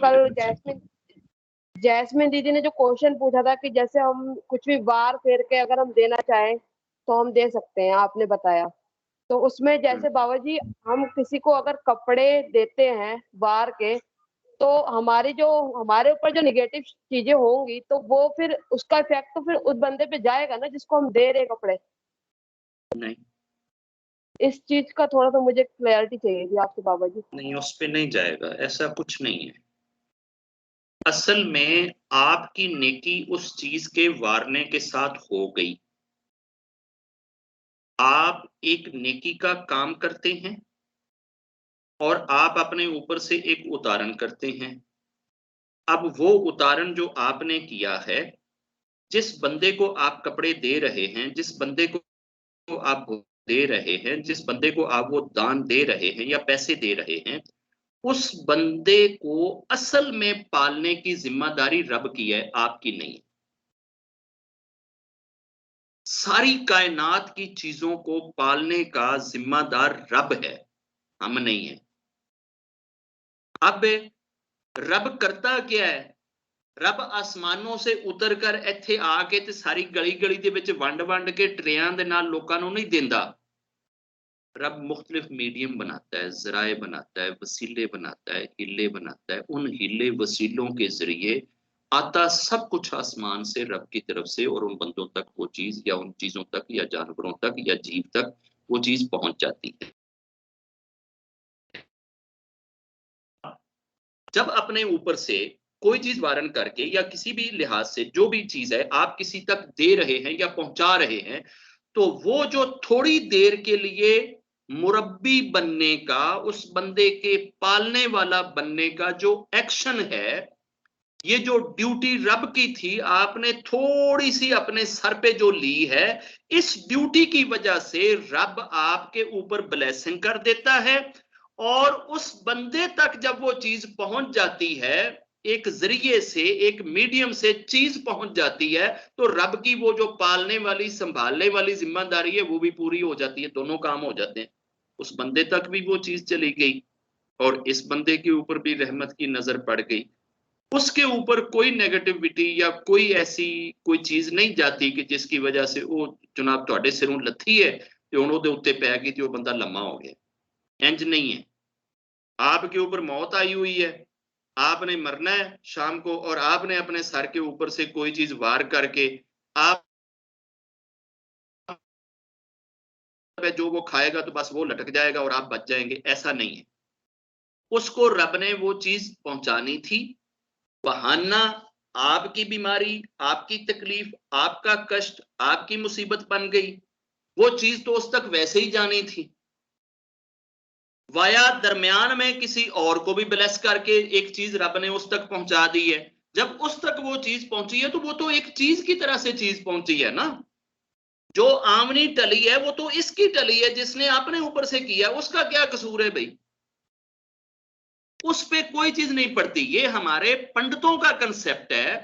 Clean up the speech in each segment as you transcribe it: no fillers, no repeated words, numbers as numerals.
कल जैस्मिन दीदी ने जो क्वेश्चन पूछा था कि जैसे हम कुछ भी वार फेर के अगर हम देना चाहें तो हम दे सकते हैं, आपने बताया। तो उसमें जैसे बाबा जी हम किसी को अगर कपड़े देते हैं वार के, तो हमारे ऊपर जो निगेटिव चीजें होंगी तो वो फिर उसका इफेक्ट तो फिर उस बंदे पे जाएगा ना जिसको हम दे रहे कपड़े। नहीं, इस चीज का थोड़ा सा मुझे क्लैरिटी चाहिए थी आपसे बाबा जी। नहीं, उस पे नहीं जाएगा, ऐसा कुछ नहीं है। असल में आपकी नेकी उस चीज के वारने के साथ हो गई। आप एक नेकी का काम करते हैं और आप अपने ऊपर से एक उतारण करते हैं। अब वो उतारण जो आपने किया है, जिस बंदे को आप कपड़े दे रहे हैं, जिस बंदे को आप दे रहे हैं, जिस बंदे को आप वो दान दे रहे हैं या पैसे दे रहे हैं, उस बंदे को असल में पालने की जिम्मेदारी रब की है, आपकी नहीं। सारी कायनात की चीजों को पालने का जिम्मेदार रब है, हम नहीं है। अब रब करता क्या है? रब आसमानों से उतर कर ਇੱਥੇ ਆ ਕੇ ਤੇ ਸਾਰੀ ਗਲੀ ਗਲੀ ਦੇ ਵਿੱਚ ਵੰਡ के ट्रेयां ਦੇ ਨਾਲ ਲੋਕਾਂ ਨੂੰ नहीं देंदा। रब मुख्तलिफ मीडियम बनाता है, जराए बनाता है, वसीले बनाता है, हीले बनाता है। उन हीले वसीलों के जरिए आता सब कुछ आसमान से, रब की तरफ से, और उन बंदों तक वो चीज या उन चीजों तक या जानवरों तक या जीव तक वो चीज पहुंच जाती है। जब अपने ऊपर से कोई चीज वारण करके या किसी भी लिहाज से जो भी चीज है आप किसी तक दे रहे हैं या पहुंचा रहे हैं, तो वो जो थोड़ी देर के लिए मुरब्बी बनने का, उस बंदे के पालने वाला बनने का जो एक्शन है, ये जो ड्यूटी रब की थी, आपने थोड़ी सी अपने सर पे जो ली है, इस ड्यूटी की वजह से रब आपके ऊपर ब्लेसिंग कर देता है। और उस बंदे तक जब वो चीज पहुंच जाती है, एक जरिए से, एक मीडियम से चीज पहुंच जाती है, तो रब की वो जो पालने वाली, संभालने वाली जिम्मेदारी है वो भी पूरी हो जाती है। दोनों काम हो जाते हैं। उस बंदे तक भी वो चीज चली गई और इस बंदे के ऊपर भी रहमत की नजर पड़ गई। उसके ऊपर कोई नेगेटिविटी या कोई ऐसी कोई चीज नहीं जाती कि जिसकी वजह से वो जनाब तुहाडे सिरों लथी है ते हुण ओहदे उत्ते पै गई ते वो बंदा लम्मा हो गया। इंज नहीं है। आपके ऊपर मौत आई हुई है, आपने मरना है शाम को, और आपने अपने सर के ऊपर से कोई चीज वार करके आप जो वो खाएगा तो बस वो लटक जाएगा और आप बच जाएंगे, ऐसा नहीं है। उसको रब ने वो चीज पहुंचानी थी। बहाना आपकी बीमारी, आपकी तकलीफ, आपका कष्ट, आपकी मुसीबत बन गई। वो चीज तो उस तक वैसे ही जानी थी। वाया दरमियान में किसी और को भी ब्लेस करके एक चीज रब ने उस तक पहुंचा दी है। जब उस तक वो चीज पहुंची है तो वो तो एक चीज की तरह से चीज पहुंची है ना। जो आमनी टली है वो तो इसकी टली है, जिसने अपने ऊपर से किया, उसका क्या कसूर है भाई? उस पे कोई चीज नहीं पड़ती। ये हमारे पंडितों का कंसेप्ट है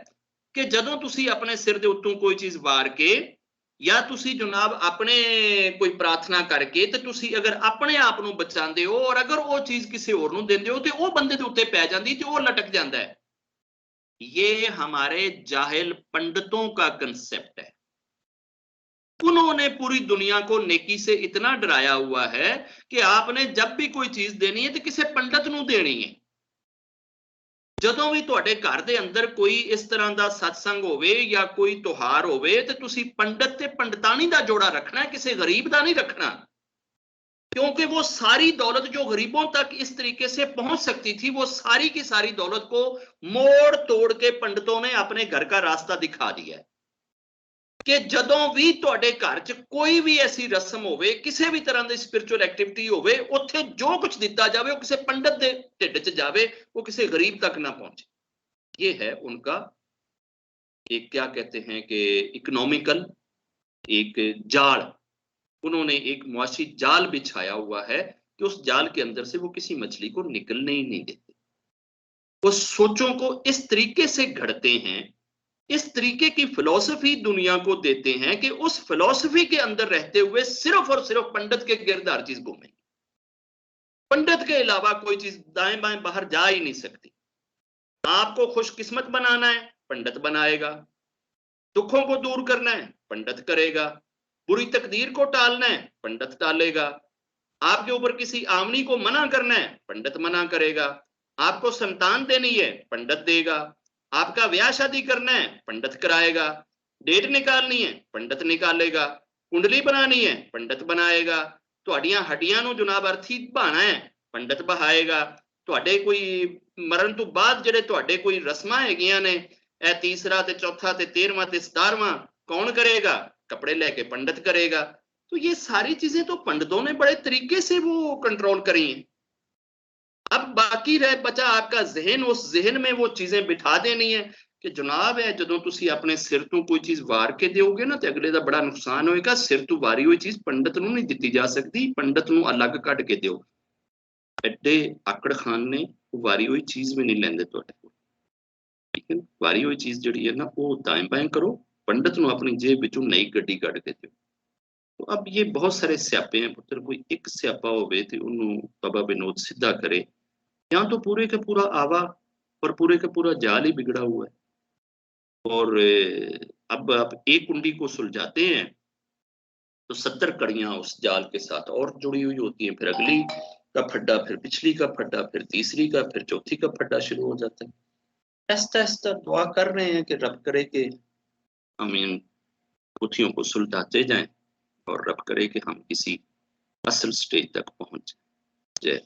कि जदों तुसी अपने सिर दे उत्तों कोई चीज वार के या तुसी जनाब अपने कोई प्रार्थना करके ते तुसी अगर अपने आप नूं बचांदे हो और अगर वो चीज किसी होर नूं देंदे हो ते वो बंदे दे उत्ते पै जांदी ते वो लटक जांदा है। ये हमारे जाहिल पंडितों का कंसेप्ट है। उन्होंने पूरी दुनिया को नेकी से इतना डराया हुआ है कि आपने जब भी कोई चीज देनी है तो किसी पंडित नूं देनी है। ਜਦੋਂ ਵੀ ਤੁਹਾਡੇ ਘਰ ਦੇ ਅੰਦਰ ਕੋਈ ਇਸ ਤਰ੍ਹਾਂ ਦਾ ਸਤਸੰਗ ਹੋਵੇ ਜਾਂ ਕੋਈ ਤਿਉਹਾਰ ਹੋਵੇ ਤੇ ਤੁਸੀਂ ਪੰਡਤ ਤੇ ਪੰਡਤਾਨੀ ਦਾ ਜੋੜਾ ਰੱਖਣਾ, ਕਿਸੇ ਗਰੀਬ ਦਾ नहीं रखना। क्योंकि वो सारी दौलत जो गरीबों तक इस तरीके से पहुंच सकती थी, वो सारी की सारी दौलत को मोड़ तोड़ के पंडितों ने अपने घर का रास्ता दिखा दिया है कि जदों भी तुहाडे घर च कोई भी ऐसी रस्म होवे, किसी भी तरह की स्पिरिचुअल एक्टिविटी होवे, उत्थे जो कुछ दिता जावे वो किसी पंडित दे ढिड च जावे, वो किसी गरीब तक ना पहुंचे। ये है उनका एक, क्या कहते हैं कि इकोनॉमिकल एक जाल। उन्होंने एक मुआशी जाल बिछाया हुआ है कि उस जाल के अंदर से वो किसी मछली को निकलने ही नहीं देते। वो सोचों को इस तरीके से घड़ते हैं, इस तरीके की फिलॉसफी दुनिया को देते हैं कि उस फिलॉसफी के अंदर रहते हुए सिर्फ और सिर्फ पंडित के गिर्द हर चीज घूमेगी। पंडित के अलावा कोई चीज दाएं बाएं बाहर जा ही नहीं सकती। आपको खुशकिस्मत बनाना है, पंडित बनाएगा। दुखों को दूर करना है, पंडित करेगा। बुरी तकदीर को टालना है, पंडित टालेगा। आपके ऊपर किसी आमनी को मना करना है, पंडित मना करेगा। आपको संतान देनी है, पंडित देगा। आपका ब्याह शादी करना है, पंडित कराएगा। डेट निकालनी है, पंडित निकालेगा। कुंडली बनानी है, पंडित बनाएगा। ਤੁਹਾਡੀਆਂ ਹੱਡੀਆਂ ਨੂੰ ਜਨਾਬ ਅਰਥੀ ਬਹਾਣਾ ਹੈ, ਪੰਡਿਤ ਬਹਾਏਗਾ। ਤੁਹਾਡੇ ਕੋਈ ਮਰਨ ਤੋਂ ਬਾਅਦ ਜਿਹੜੇ ਤੁਹਾਡੇ ਕੋਈ ਰਸਮਾਂ ਹੈਗੀਆਂ ਨੇ, ਇਹ ਤੀਸਰਾ ਤੇ ਚੌਥਾ ਤੇ 13ਵਾਂ ਤੇ 17ਵਾਂ कौन करेगा? कपड़े लेके पंडित करेगा। तो ये सारी चीजें तो पंडितों ने बड़े तरीके से वो कंट्रोल करी हैं। अब बाकी रह बचा आपका जहन, उस जहन में वो चीजें बिठा देनी है कि जनाब है ਜਦੋਂ ਤੁਸੀਂ ਆਪਣੇ ਸਿਰ ਤੋਂ ਕੋਈ ਚੀਜ਼ ਵਾਰ ਕੇ ਦਿਓਗੇ ਨਾ ਤੇ ਅਗਲੇ ਦਾ ਬੜਾ ਨੁਕਸਾਨ ਹੋਏਗਾ। ਸਿਰ ਤੋਂ ਵਾਰੀ ਹੋਈ ਚੀਜ਼ ਪੰਡਿਤ ਨੂੰ ਨਹੀਂ ਦਿੱਤੀ ਜਾ ਸਕਦੀ, ਪੰਡਿਤ ਨੂੰ ਅਲੱਗ ਕੱਢ ਕੇ ਦਿਓ। ਐਡੇ ਆਕੜ ਖਾਨ ਨੇ ਵਾਰੀ ਹੋਈ ਚੀਜ਼ ਵੀ ਨਹੀਂ ਲੈਂਦੇ ਤੁਹਾਡੇ ਕੋਲ, ਠੀਕ ਹੈ। ਵਾਰੀ ਹੋਈ ਚੀਜ਼ ਜਿਹੜੀ ਹੈ ਨਾ ਉਹ ਦਾएं बाएं करो, पंडित ਨੂੰ ਆਪਣੀ ਜੇਬ ਵਿੱਚੋਂ ਨਈ ਗੱਡੀ ਕੱਢ ਕੇ ਦਿਓ। तो अब ये बहुत सारे स्यापे हैं पुत्र, कोई एक स्यापा होवे ते ਉਹਨੂੰ ਬਾਬਾ विनोद सीधा करे, या तो पूरे का पूरा आवा और पूरे का पूरा जाल ही बिगड़ा हुआ है। और अब आप एक कुंडी को सुलझाते हैं तो 70 कड़ियां उस जाल के साथ और जुड़ी हुई होती हैं। फिर अगली का फड्डा, फिर पिछली का फड्डा, फिर तीसरी का, फिर चौथी का फड्डा शुरू हो जाता है। ऐसा ऐसा दुआ कर रहे हैं कि रब करे कि हम इन पुथियों को सुलझाते जाएं और रब करे कि हम किसी असल स्टेज तक पहुंच जाए। जय